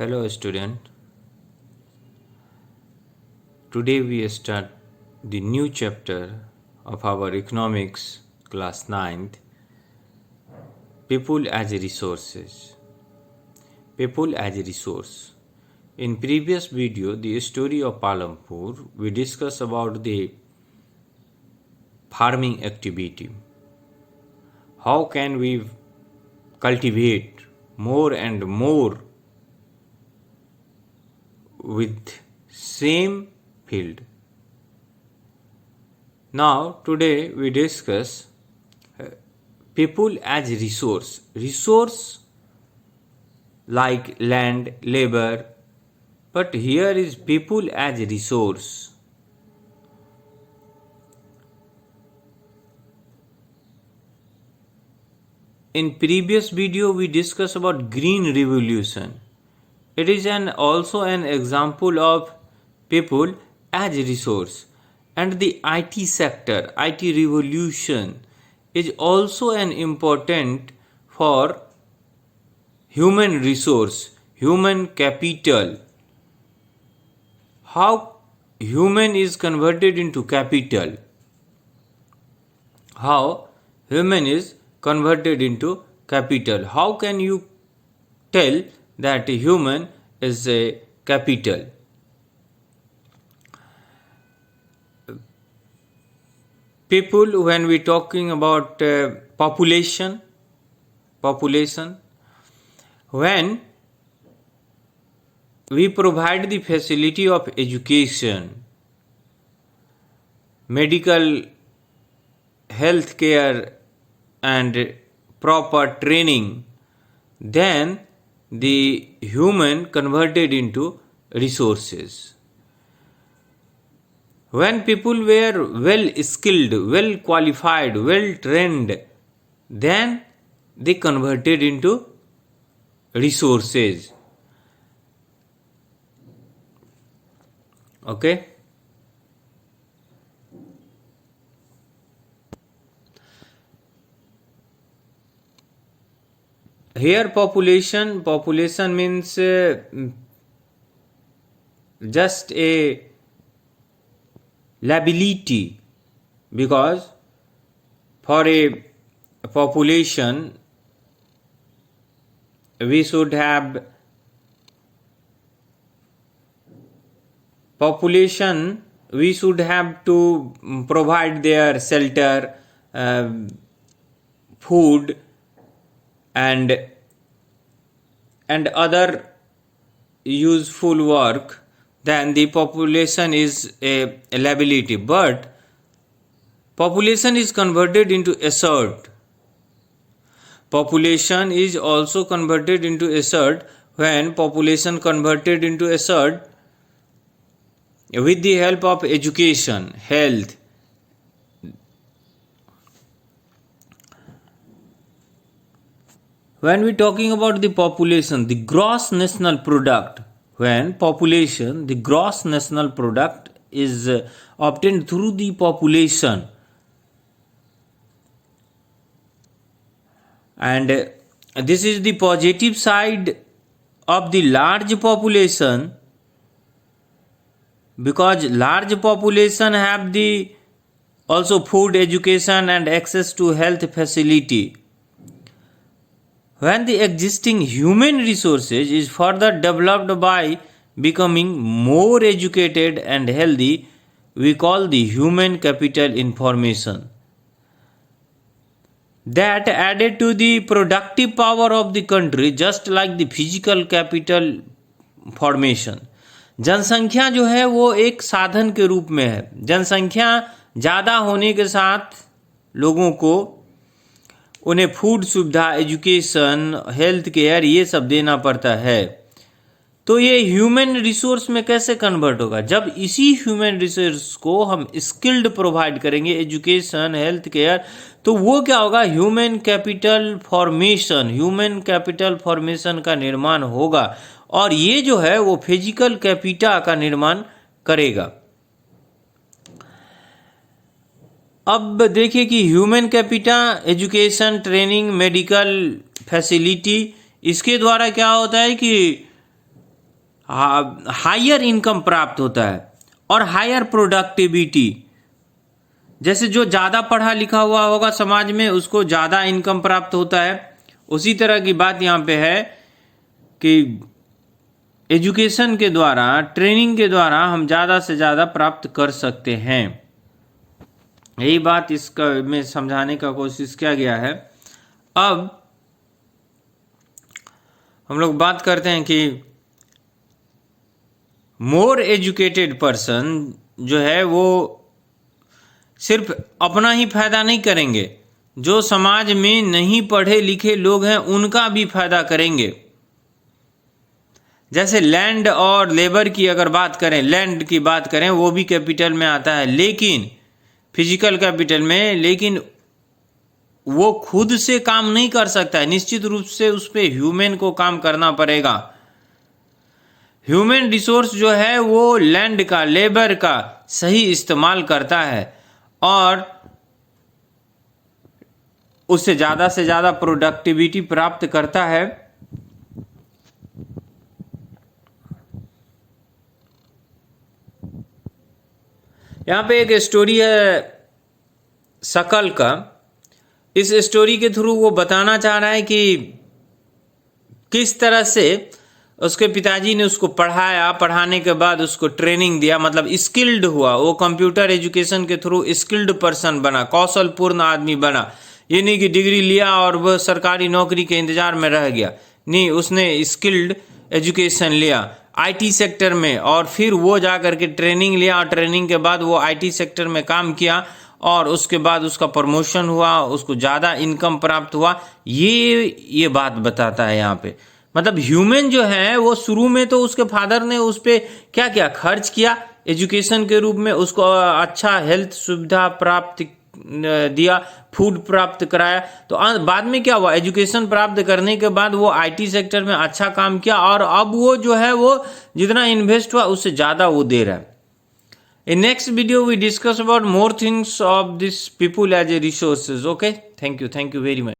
Hello student. Today we start the new chapter of our economics class 9th, people as resources. People as a resource. In previous video, the story of Palampur, we discussed about the farming activity. How can we cultivate more and more with same field. Now today we discuss people as resource. Resource like land, labor, but here is people as resource. In previous video we discussed about green revolution. It is also an example of people as resource, and the IT sector, IT revolution is also an important for human resource, human capital. How human is converted into capital? How human is converted into capital? How can you tell that human is a capital? People, when we talking about population, when we provide the facility of education, medical, health care and proper training, then the human converted into resources. When people were well skilled, well qualified, well trained, then they converted into resources. Okay? Here population means just a liability, because for a population we should have to provide their shelter, food and other useful work. Then the population is a liability, but population is converted into asset. Population is also converted into asset when population converted into asset with the help of education, health. When we talking about the population, the gross national product, when population, the gross national product is obtained through the population, and this is the positive side of the large population, because large population have the also food, education and access to health facility. When the existing human resources is further developed by becoming more educated and healthy, we call the human capital information. That added to the productive power of the country, just like the physical capital formation. जनसंख्या जो है वो एक साधन के रूप में है. जनसंख्या ज़्यादा होने के साथ लोगों को उन्हें फूड सुविधा, एजुकेशन, हेल्थ केयर ये सब देना पड़ता है. तो ये ह्यूमन रिसोर्स में कैसे कन्वर्ट होगा? जब इसी ह्यूमन रिसोर्स को हम स्किल्ड प्रोवाइड करेंगे, एजुकेशन, हेल्थ केयर, तो वो क्या होगा? Human capital formation, human capital formation का निर्माण होगा, और ये जो है वो फिजिकल कैपिटा का निर्माण करेगा. अब देखिए कि human capita, education, training, medical facility, इसके द्वारा क्या होता है कि हायर इनकम प्राप्त होता है और हायर प्रोडक्टिविटी। जैसे जो ज़्यादा पढ़ा लिखा हुआ होगा समाज में उसको ज़्यादा इनकम प्राप्त होता है, उसी तरह की बात यहाँ पे है कि एजुकेशन के द्वारा, ट्रेनिंग के द्वारा हम ज़्यादा से ज़्यादा प्राप्त कर सकते हैं। यही बात इसका में समझाने का कोशिश किया गया है। अब हम लोग बात करते हैं कि मोर एजुकेटेड पर्सन जो है वो सिर्फ अपना ही फायदा नहीं करेंगे, जो समाज में नहीं पढ़े लिखे लोग हैं उनका भी फायदा करेंगे। जैसे लैंड और लेबर की अगर बात करें, लैंड की बात करें वो भी कैपिटल में आता है, लेकिन फिजिकल कैपिटल में, लेकिन वो खुद से काम नहीं कर सकता है, निश्चित रूप से उस पर ह्यूमन को काम करना पड़ेगा। ह्यूमन रिसोर्स जो है वो लैंड का, लेबर का सही इस्तेमाल करता है और उससे ज़्यादा से ज़्यादा प्रोडक्टिविटी प्राप्त करता है। यहाँ पे एक स्टोरी है शकल का। इस स्टोरी के थ्रू वो बताना चाह रहा है कि किस तरह से उसके पिताजी ने उसको पढ़ाया, पढ़ाने के बाद उसको ट्रेनिंग दिया, मतलब स्किल्ड हुआ, वो कंप्यूटर एजुकेशन के थ्रू स्किल्ड पर्सन बना, कौशलपूर्ण आदमी बना। ये नहीं कि डिग्री लिया और वह सरकारी नौकरी के इंतजार में रह गया, नहीं, उसने स्किल्ड एजुकेशन लिया आईटी सेक्टर में और फिर वो जा करके ट्रेनिंग लिया और ट्रेनिंग के बाद वो आईटी सेक्टर में काम किया और उसके बाद उसका प्रमोशन हुआ, उसको ज़्यादा इनकम प्राप्त हुआ। ये बात बताता है यहाँ पे। मतलब ह्यूमन जो है वो शुरू में तो उसके फादर ने उस पर क्या क्या खर्च किया एजुकेशन के रूप में, उसको अच्छा हेल्थ सुविधा प्राप्त दिया, फूड प्राप्त कराया, तो बाद में क्या हुआ, एजुकेशन प्राप्त करने के बाद वो आईटी सेक्टर में अच्छा काम किया और अब वो जो है वो जितना इन्वेस्ट हुआ उससे ज़्यादा वो दे रहा है। In next video we discuss about more things of this people as a resources. Okay, thank you very much.